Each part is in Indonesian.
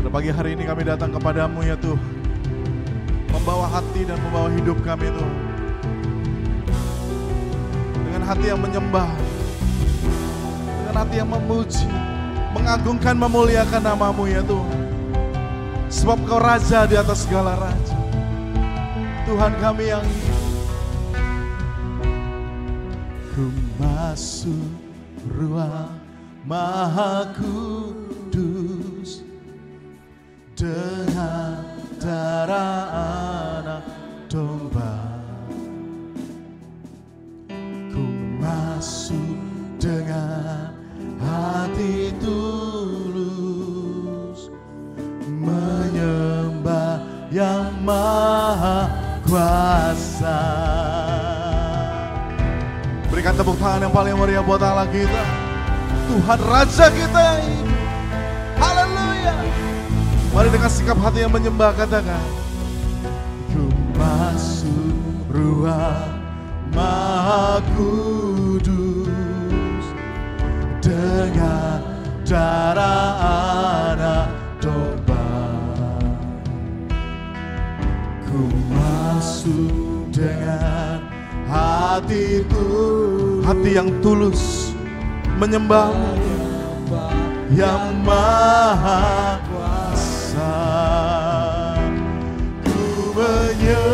Pada pagi hari ini kami datang kepadamu ya Tuhan, membawa hati dan membawa hidup kami Tuhan, dengan hati yang menyembah, dengan hati yang memuji, mengagungkan, memuliakan namamu ya Tuhan. Sebab Kau Raja di atas segala raja, Tuhan kami yang hidup. Ku masuk ruang Maha Kudus dengan darah anak domba. Ku masuk dengan hati tulus, menyembah yang maha kuasa. Berikan tepuk tangan yang paling meriah buat Allah kita, Tuhan Raja kita yang hidup. Haleluya. Mari dengan sikap hati yang menyembah katakan, ku masuk ruang Maha Kudus dengan darah anak domba. Ku masuk dengan hati yang tulus, menyembah yang maha kuasa. Ku menyembahmu,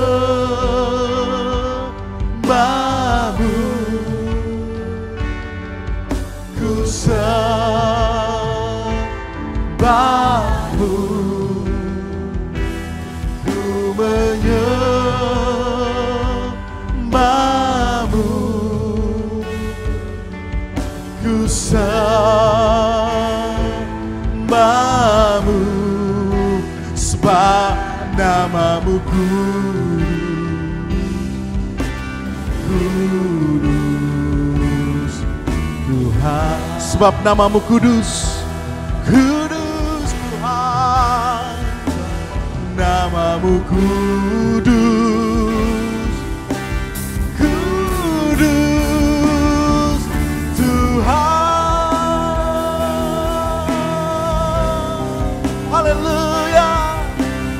ku sembahmu, ku menyembahmu, ku sembahmu, sebab namamu kudus, Tuhan. Sebab namamu kudus, kudus Tuhan. Namamu kudus, kudus Tuhan. Haleluya.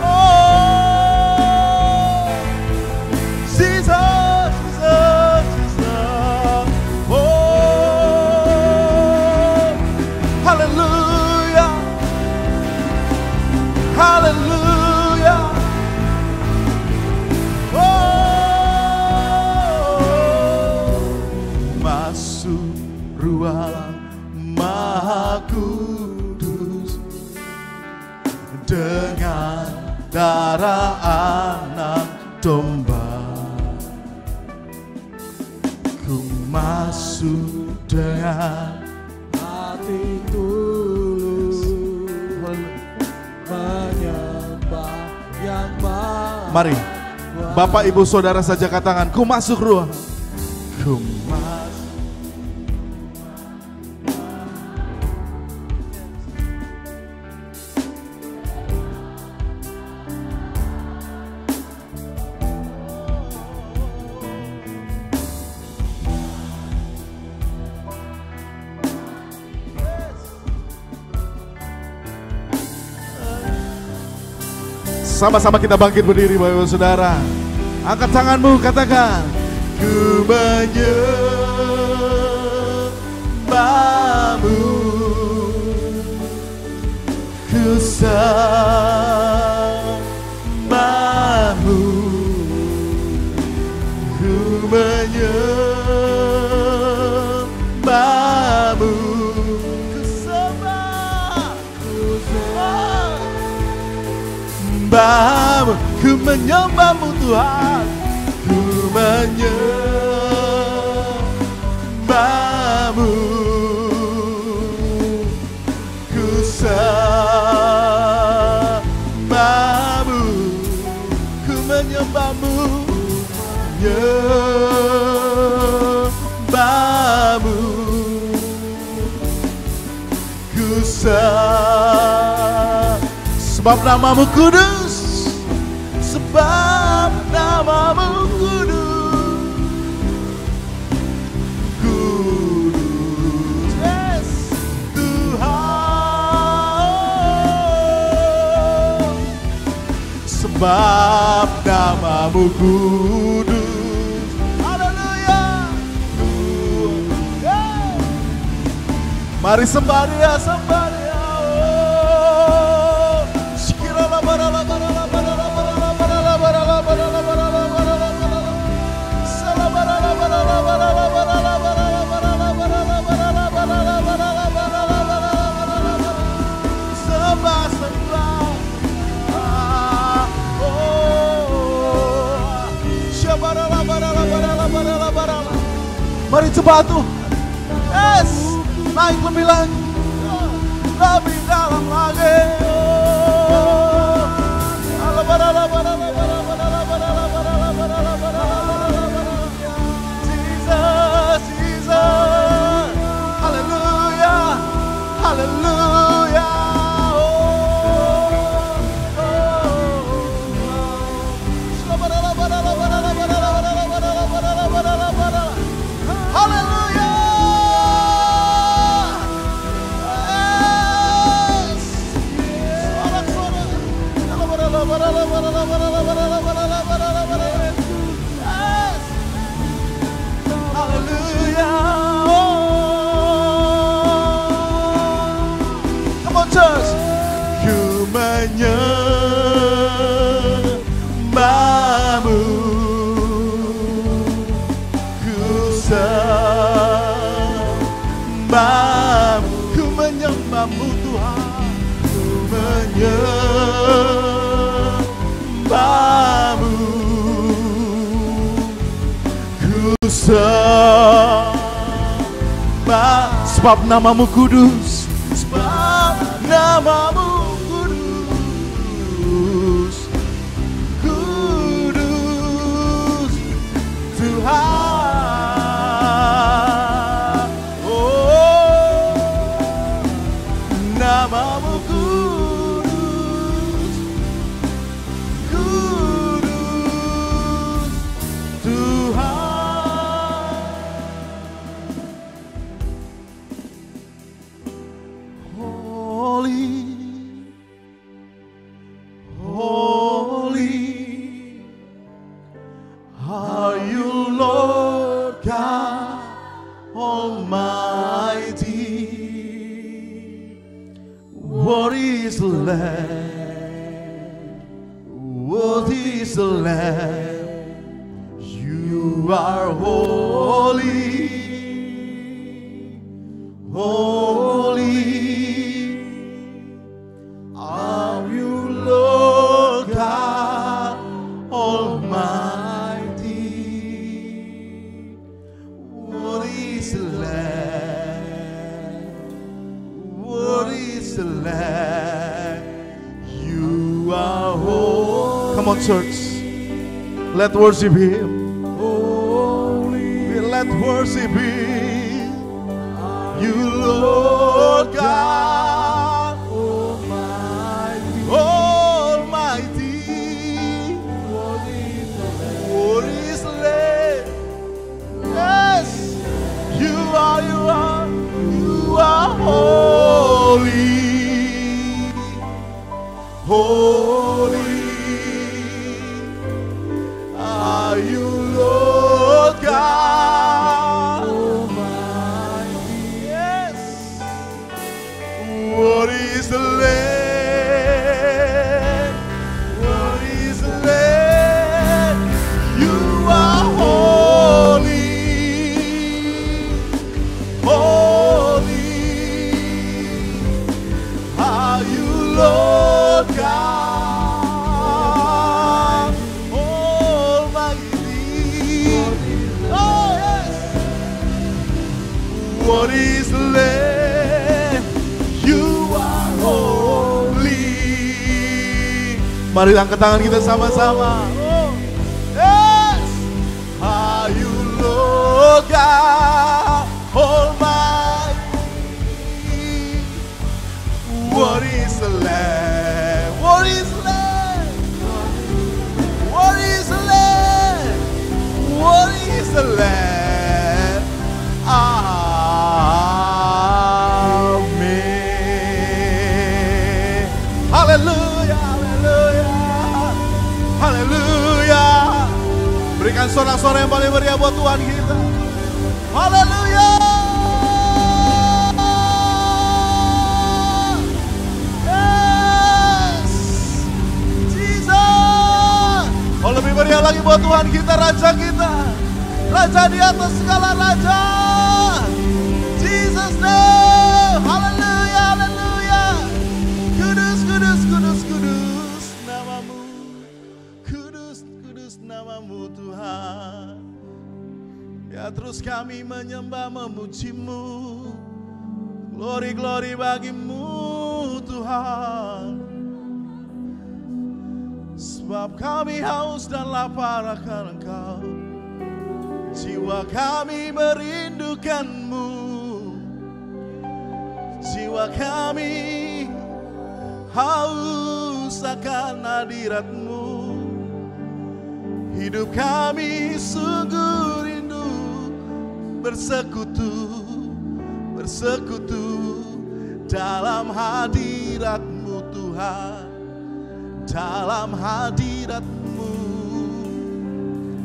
Oh, Jesus, Jesus, Jesus. Oh, haleluya, haleluya. Oh, masuk ruang Maha Kudus dengan darah anak domba. Ku masuk dengan hati tulus, menyembah yang maha. Mari Bapak Ibu Saudara saja katakan, ku masuk ruang. Ku masuk. Sama-sama kita bangkit berdiri Bapak Ibu Saudara. Angkat tanganmu, katakan, ku menyembahmu, ku sembahmu, ku menyembahmu, ku sembah, ku menyembahmu Tuhan, ku menyembahmu, ku sembahmu, ku menyembahmu, menyembahmu, ku sembah. Sebab namamu kudus, sebab namamu kudus, kudus, yes, Tuhan. sebab namamu kudus. Haleluya. Mari sembah Dia, sembah Dia. Mari coba Tuhan. Yes, naik lebih lagi, lebih dalam lagi. Jesus, Jesus, Hallelujah, Hallelujah. Menyembahmu, ku sembahmu, ku menyembahmu Tuhan, ku menyembahmu, ku sembah, sebab namamu kudus, sebab namamu namamu kudus, kudus Tuhan. Holy, holy are you, Lord God Almighty. What is the Lamb? What is the Lamb? You are holy, holy are you, Lord God Almighty. What is the Lamb? What is the Lamb? You are holy. Come on, church. Let worship Him. Holy. Let worship Him. You, Lord God Almighty. Almighty. What is the Lamb? Yes. You are holy, holy are you, Lord God Almighty. Yes. What is the Lamb? What is the Lamb? You are holy, holy are you, Lord God Almighty. Oh yes. What is the Lamb? You are holy. Mari angkat tangan kita sama-sama. Oh yes. Are you, Lord God Almighty? What is the Lamb? What is the Lamb? What is the Lamb? What is the Lamb? Amen. Hallelujah, hallelujah. sorak-sorai yang paling meriah buat Tuhan kita. Haleluya. Yes, Jesus. Oh, lebih meriah lagi buat Tuhan kita, Raja kita. Raja di atas segala raja. Jesus name. Haleluya, haleluya. Kudus, kudus, kudus, kudus namamu. Kudus, kudus namamu Tuhan. Ya terus kami menyembah memujimu. Glory, glory bagimu Tuhan. Sebab kami haus dan lapar akan Engkau. Jiwa kami merindukanmu. Jiwa kami haus akan hadiratmu. Hidup kami sungguh rindu bersekutu dalam hadiratmu Tuhan. Dalam hadiratmu.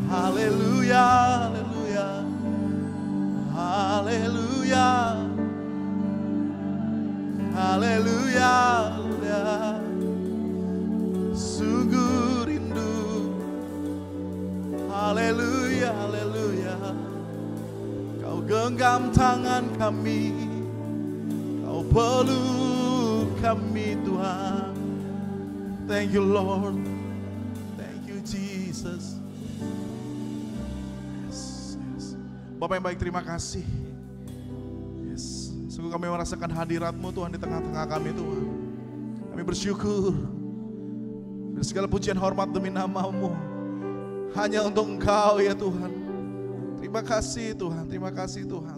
Haleluya, haleluya, haleluya, haleluya, haleluya. Sungguh rindu. Haleluya, haleluya. Kau genggam tangan kami, Kau peluk kami Tuhan. Thank you Lord. Thank you Jesus. Bapak yang baik, terima kasih. Yes. Sungguh kami merasakan hadirat-Mu Tuhan di tengah-tengah kami Tuhan. Kami bersyukur. Dan segala pujian hormat demi nama-Mu hanya untuk Engkau ya Tuhan. Terima kasih Tuhan, terima kasih Tuhan.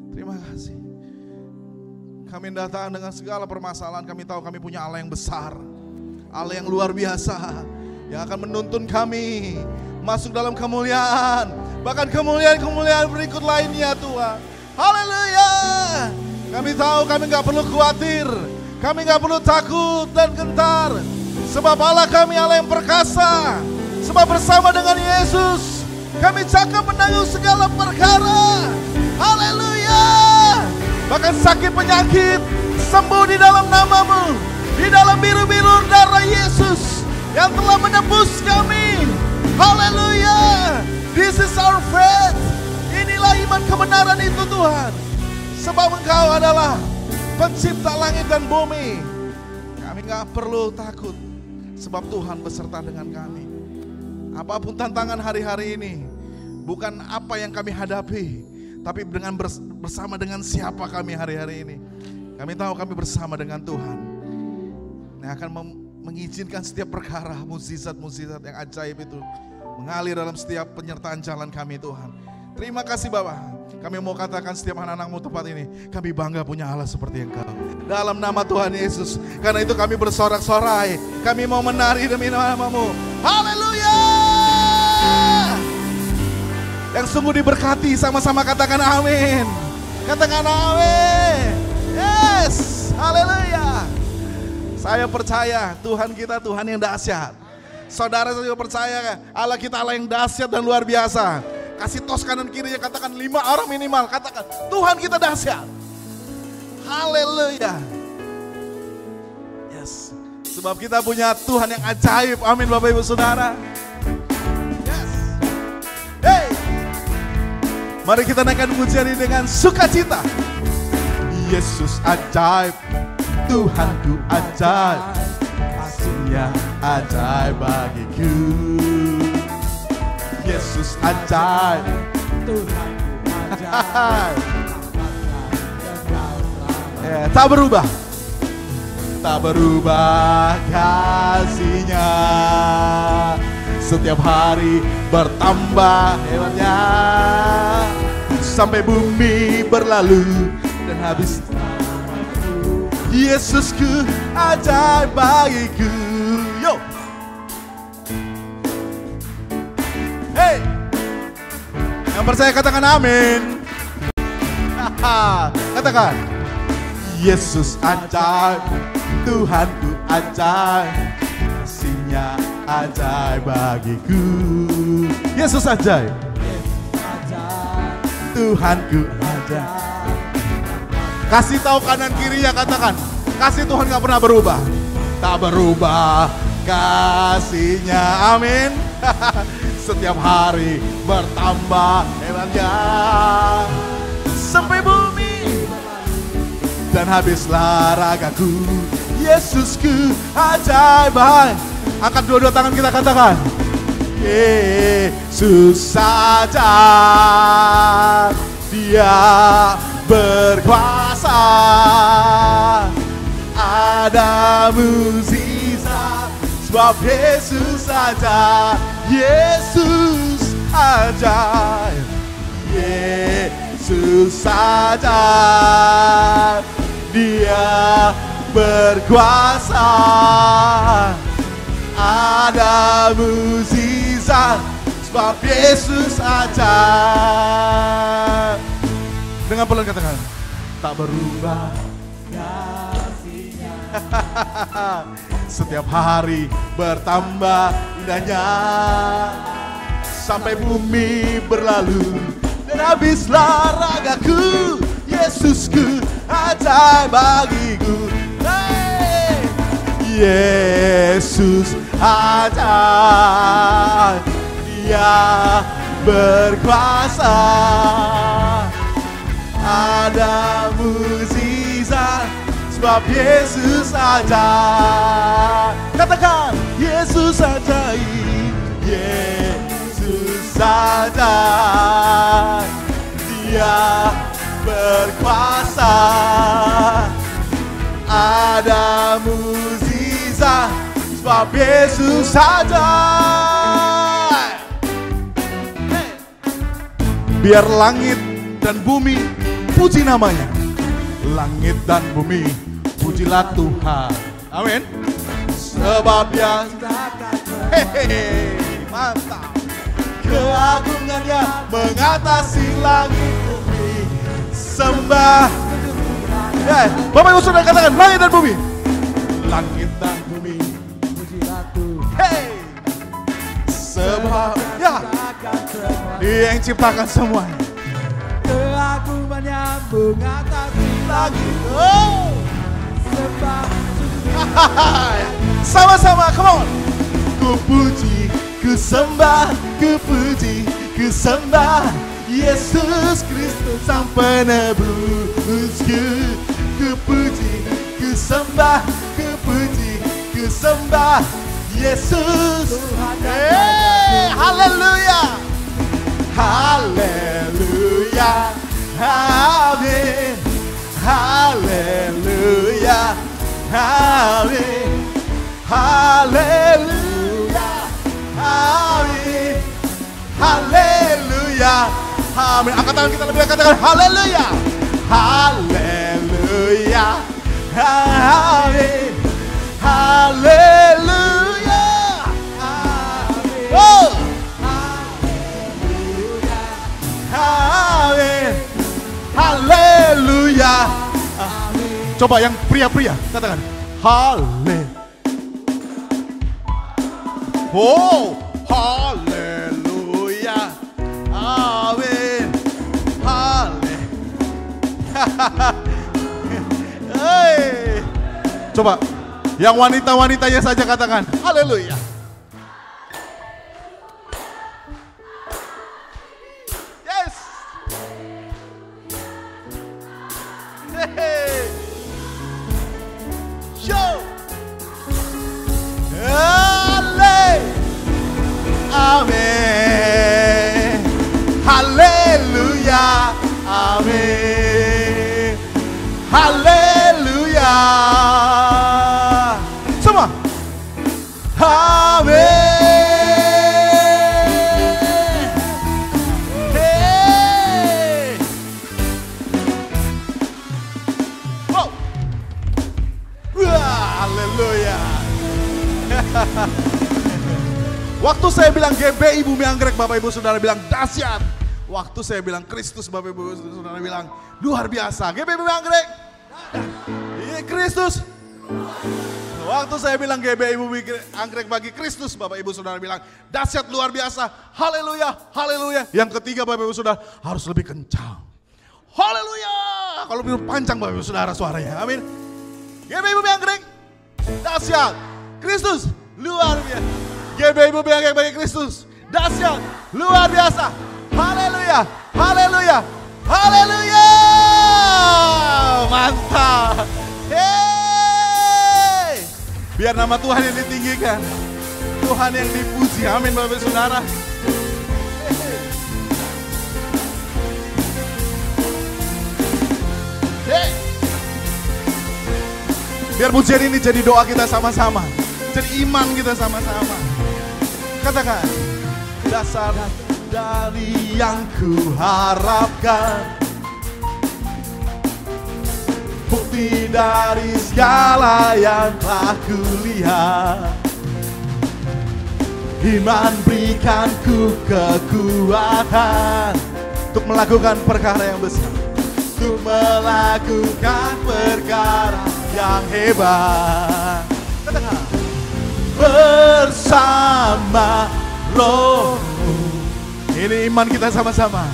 Terima kasih. Kami datang dengan segala permasalahan. Kami tahu kami punya Allah yang besar, Allah yang luar biasa, yang akan menuntun kami masuk dalam kemuliaan, bahkan kemuliaan-kemuliaan berikut lainnya Tuhan. Haleluya. Kami tahu kami gak perlu khawatir, kami gak perlu takut dan gentar, sebab Allah kami Allah yang perkasa. Sebab bersama dengan Yesus kami cakap menanggung segala perkara. Haleluya. Bahkan sakit penyakit sembuh di dalam nama-Mu, di dalam biru-biru darah Yesus yang telah menebus kami. Haleluya. This is our faith. Inilah iman kebenaran itu Tuhan. Sebab Engkau adalah pencipta langit dan bumi. Kami gak perlu takut, sebab Tuhan beserta dengan kami. Apapun tantangan hari-hari ini, bukan apa yang kami hadapi, tapi dengan bersama dengan siapa kami hari-hari ini. Kami tahu kami bersama dengan Tuhan yang akan mengizinkan setiap perkara, mukjizat-mukjizat yang ajaib itu mengalir dalam setiap penyertaan jalan kami Tuhan. Terima kasih Bapak. Kami mau katakan setiap anak-anak-Mu tempat ini, kami bangga punya Allah seperti Engkau. Dalam nama Tuhan Yesus. Karena itu kami bersorak-sorai, kami mau menari demi nama-Mu. Haleluya. Yang sungguh diberkati, sama-sama katakan amin. Katakan amin. Yes, haleluya. Saya percaya Tuhan kita Tuhan yang dahsyat. Saudara saya juga percaya Allah kita Allah yang dahsyat dan luar biasa. Kasih tos kanan kirinya, katakan 5 orang minimal. Katakan Tuhan kita dahsyat. Haleluya. Yes. Sebab kita punya Tuhan yang ajaib. Amin Bapak Ibu Saudara. Yes. Hey. Mari kita naikkan pujian ini dengan sukacita. Yesus ajaib, Tuhanku ajaib, kasih-Nya ajaib bagiku. Yesus ajaib, Tuhanku ajaib. Tak berubah, tak berubah kasih-Nya. Setiap hari bertambah hebatnya, sampai bumi berlalu dan habis. Yesusku ajaib bagiku. Yo. Hey. Yang percaya katakan amin. Katakan Yesus ajaib, Tuhanku ajaib, kasih-Nya ajaib bagiku. Yesus ajaib. Tuhanku ajaib. Kasih tahu kanan kirinya, katakan, kasih Tuhan gak pernah berubah. Tak berubah kasihnya, amin. Setiap hari bertambah hebatnya sampai bumi dan habislah ragaku. Yesusku ajaib. Angkat dua-dua tangan kita, katakan, Yesus ajaib, Dia berkuasa, ada mukjizat sebab Yesus ajaib. Yesus ajaib, Yesus ajaib, Dia berkuasa, ada mukjizat sebab Yesus ajaib. Dengan pelan katakan, tak berubah kasihnya. Setiap hari bertambah indahnya sampai bumi berlalu dan habislah ragaku. Yesusku ajaib bagiku. Hey! Yesus ajaib, Dia berkuasa, ada mukjizat sebab Yesus ajaib. Katakan, Yesus ajaib, Yesus ajaib, Dia berkuasa, ada mukjizat sebab Yesus ajaib. Hey. Biar langit dan bumi puji namanya. Langit dan bumi pujilah Tuhan, amin. Sebab Dia, mantap, keagungannya mengatasi langit bumi. Sembah, Bapak Ibu Saudara katakan, langit dan bumi, langit dan bumi pujilah Tuhan. Sebab Dia yang ciptakan semuanya. Keagungannya mengatasi langit. Sama-sama, come on. Ku puji, ku sembah, ku puji, ku sembah Yesus Kristus Sang Penebusku. Ku puji, ku sembah, ku puji, ku sembah Yesus. Haleluya, haleluya, amin, haleluya, amin, haleluya, amin, haleluya, amin. Angkat tangan kita lebih, katakan haleluya, haleluya, amin, haleluya, amin, oh, amin, haleluya. Coba yang pria-pria katakan haleluya. Oh, haleluya, amin, haleluya. Hey. Coba yang wanita-wanitanya saja katakan haleluya. Amin, haleluya, amin, haleluya. Semua, amin. Hey. Wow. Wah, haleluya. Waktu saya bilang GBI Bumi Anggrek, Bapak Ibu Saudara bilang dahsyat. Waktu saya bilang Kristus, Bapak Ibu Saudara bilang luar biasa. GBI Bumi Anggrek, Kristus Waktu saya bilang GBI Bumi Anggrek bagi Kristus, Bapak Ibu Saudara bilang dahsyat luar biasa. Haleluya, haleluya. Yang ketiga Bapak Ibu Saudara harus lebih kencang. Haleluya. Kalau lebih panjang Bapak Ibu Saudara suaranya. Amin. GBI Bumi Anggrek dahsyat. Kristus luar biasa. GBI Bumi Anggrek bagi Kristus dahsyat luar biasa. Haleluya, haleluya, haleluya. Mantap. Biar nama Tuhan yang ditinggikan, Tuhan yang dipuji. Amin Bapak Saudara. Biar pujian ini jadi doa kita sama-sama, jadi iman kita sama-sama. Katakan, dasar dari yang ku harapkan, bukti dari segala yang telah kulihat. Iman berikan ku kekuatan untuk melakukan perkara yang besar, untuk melakukan perkara yang hebat. Bersama Roh-Mu. Ini iman kita sama-sama.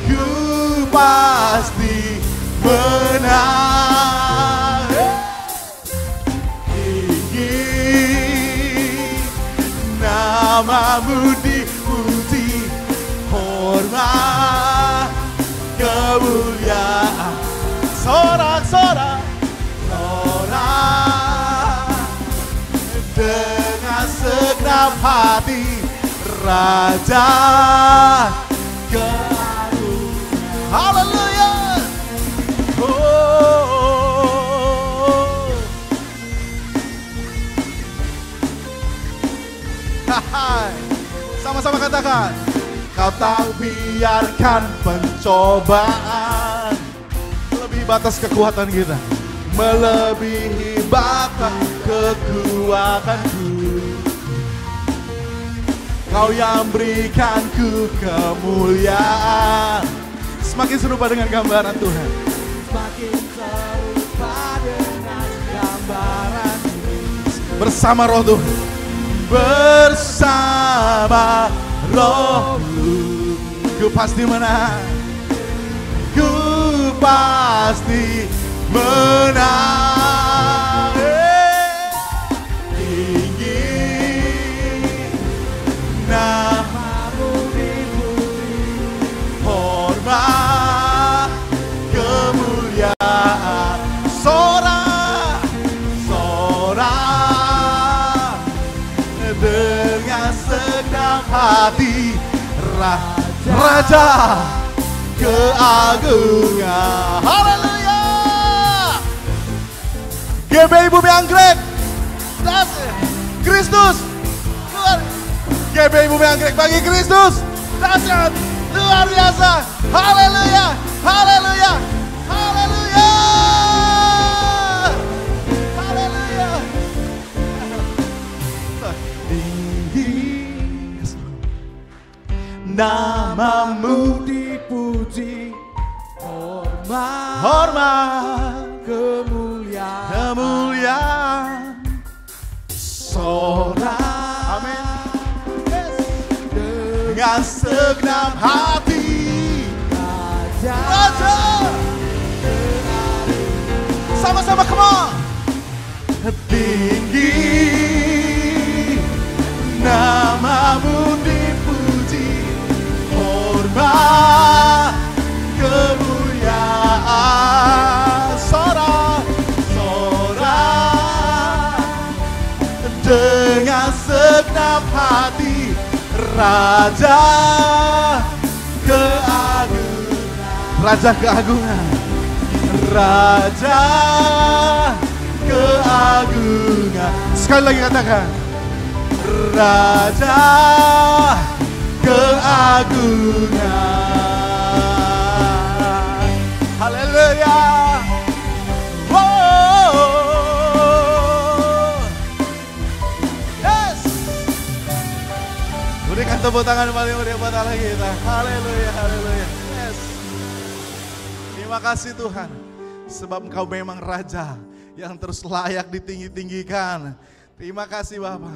Ku pasti menang. Tinggi namamu dipuji, hormat kemuliaan. Sorak-sorak dengan segenap hati, Raja keagungan. Haleluya. Sama-sama katakan, kau tak biarkan pencobaan melebihi batas kekuatan kita, melebihi batas kekuatanku. Kau yang berikanku kemuliaan. Semakin serupa dengan gambaran Tuhan, semakin serupa dengan gambaran. Bersama Roh Tuhan, bersama Roh-Mu, ku pasti menang. Ku pasti menang. Tinggi namamu dipuji, hormat kemuliaan. Sorak, sorak dengan segenap hati, Raja keagungan. Haleluya. GBI Bumi Anggrek, Kristus luar. GBI Bumi Anggrek bagi Kristus dahsyat luar biasa. Haleluya, haleluya, haleluya, haleluya. Namamu dipuji, hormat kemuliaan, kemuliaan. Sorak, amin, dengan segenap hati, Raja. Sama-sama, come on. Tinggi namamu dipuji, hormat kemuliaan. Sorak, sorak dengan segenap hati, Raja keagungan. Raja keagungan, Raja keagungan. Sekali lagi katakan, Raja keagungan. Haleluya. Yes. Berikan tepuk tangan paling meriah buat Allah kita. Haleluya, haleluya. Yes. Terima kasih Tuhan, sebab Engkau memang Raja yang terus layak ditinggi-tinggikan. Terima kasih Bapa.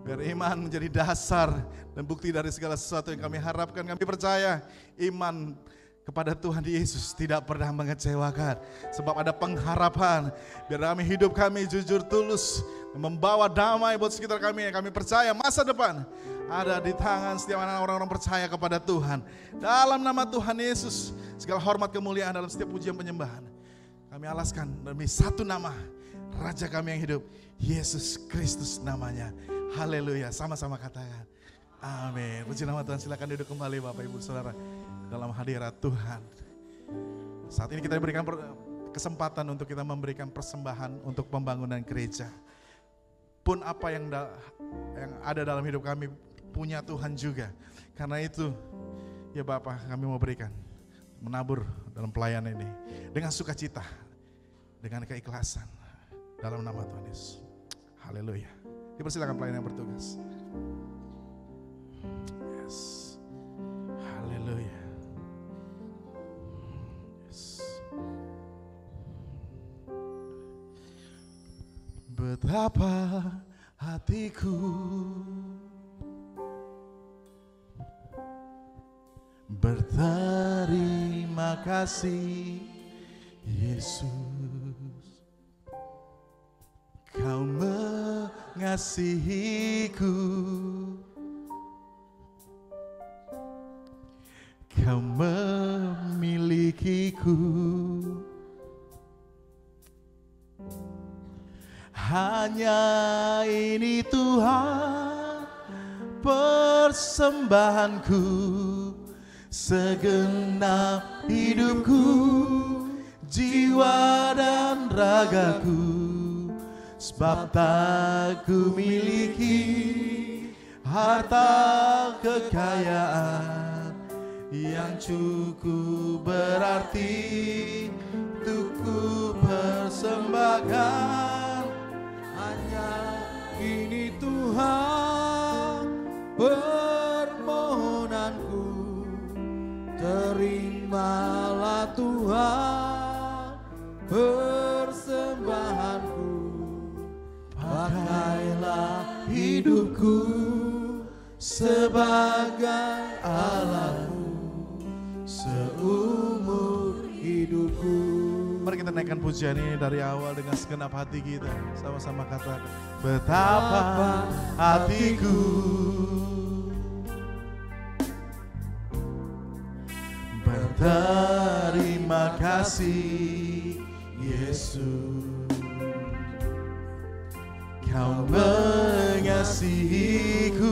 Biar iman menjadi dasar dan bukti dari segala sesuatu yang kami harapkan. Kami percaya iman kepada Tuhan Yesus tidak pernah mengecewakan. Sebab ada pengharapan. Biar hidup kami jujur tulus, membawa damai buat sekitar kami. Kami percaya masa depan ada di tangan setiap orang-orang percaya kepada Tuhan. Dalam nama Tuhan Yesus, segala hormat kemuliaan dalam setiap pujian penyembahan kami alaskan demi satu nama, Raja kami yang hidup, Yesus Kristus namanya. Haleluya, sama-sama katakan amin. Puji nama Tuhan. Silakan duduk kembali Bapak Ibu Saudara dalam hadirat Tuhan. Saat ini kita diberikan kesempatan untuk kita memberikan persembahan untuk pembangunan gereja. Pun apa yang ada dalam hidup kami punya Tuhan juga. Karena itu ya Bapak, kami mau berikan, menabur dalam pelayanan ini dengan sukacita, dengan keikhlasan dalam nama Tuhan Yesus. Haleluya. Dipersilakan pelayan yang bertugas. Yes. Haleluya. Yes. Betapa hatiku berterima kasih Yesus, Kau mengasihiku, Kau memilikiku. Hanya ini Tuhan persembahanku, segenap hidupku, jiwa dan ragaku. Sebab tak ku miliki harta kekayaan yang cukup berarti untuk ku persembahkan. Hanya ini Tuhan permohonanku, terimalah Tuhan persembahanku. Pakailah hidupku sebagai alatmu seumur hidupku. Mari kita naikkan pujian ini dari awal dengan segenap hati kita. Sama-sama katakan, betapa hatiku berterima kasih Yesus, Kau mengasihiku,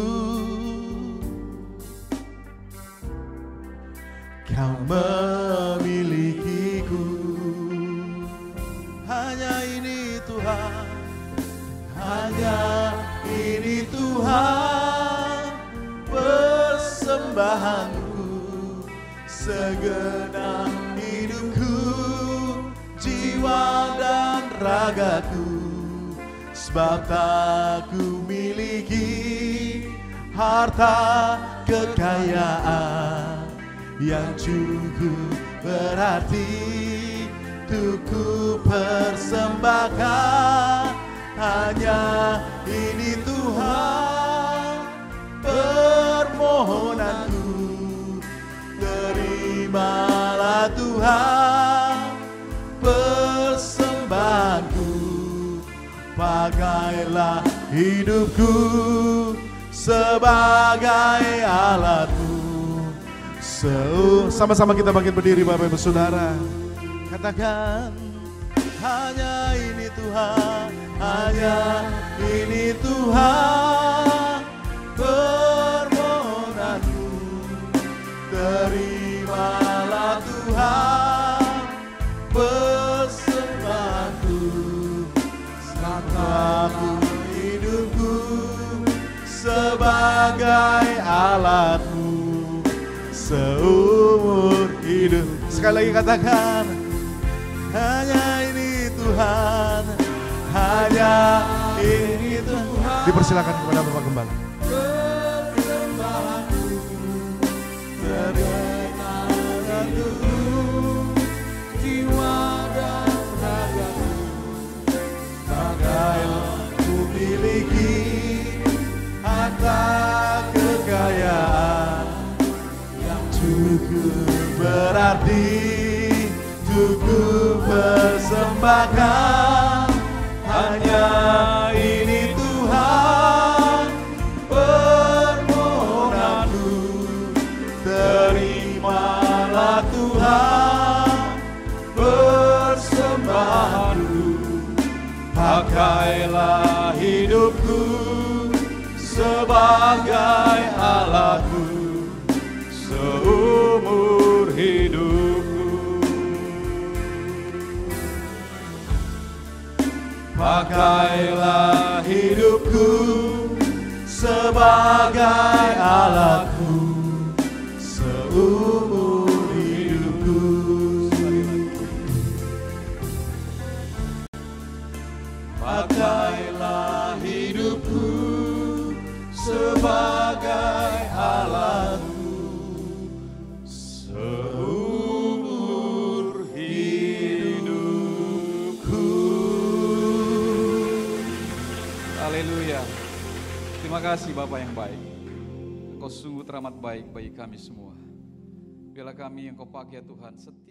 Kau memilikiku. Hanya ini Tuhan, hanya ini Tuhan persembahanku, segenap hidupku, jiwa dan ragaku. Sebab tak ku miliki harta kekayaan yang cukup berarti untuk ku persembahkan. Hanya ini Tuhan permohonanku, terimalah Tuhan persembahanku. Pakailah hidupku sebagai alatmu. Sama-sama kita bangkit berdiri Bapak Ibu Saudara. Katakan, hanya ini Tuhan, hanya ini Tuhan permohonanku, terimalah Tuhan persembahanku. Aku hidupku sebagai alatmu seumur hidup. Sekali lagi katakan, hanya ini Tuhan, hanya ini Tuhan. Dipersilakan kepada Bapak Gembala. persembahkan hanya ini Tuhan, permohonanku. Terimalah Tuhan persembahanku, pakailah hidupku sebagai alatku seumur hidupku. Pakailah hidupku sebagai alatku seumur hidupku. Pakailah hidupku sebagai alatku seumur hidupku. Haleluya. Terima kasih Bapa yang baik. Engkau sungguh teramat baik bagi kami semua. Biarlah kami yang Kau pakai Tuhan setiap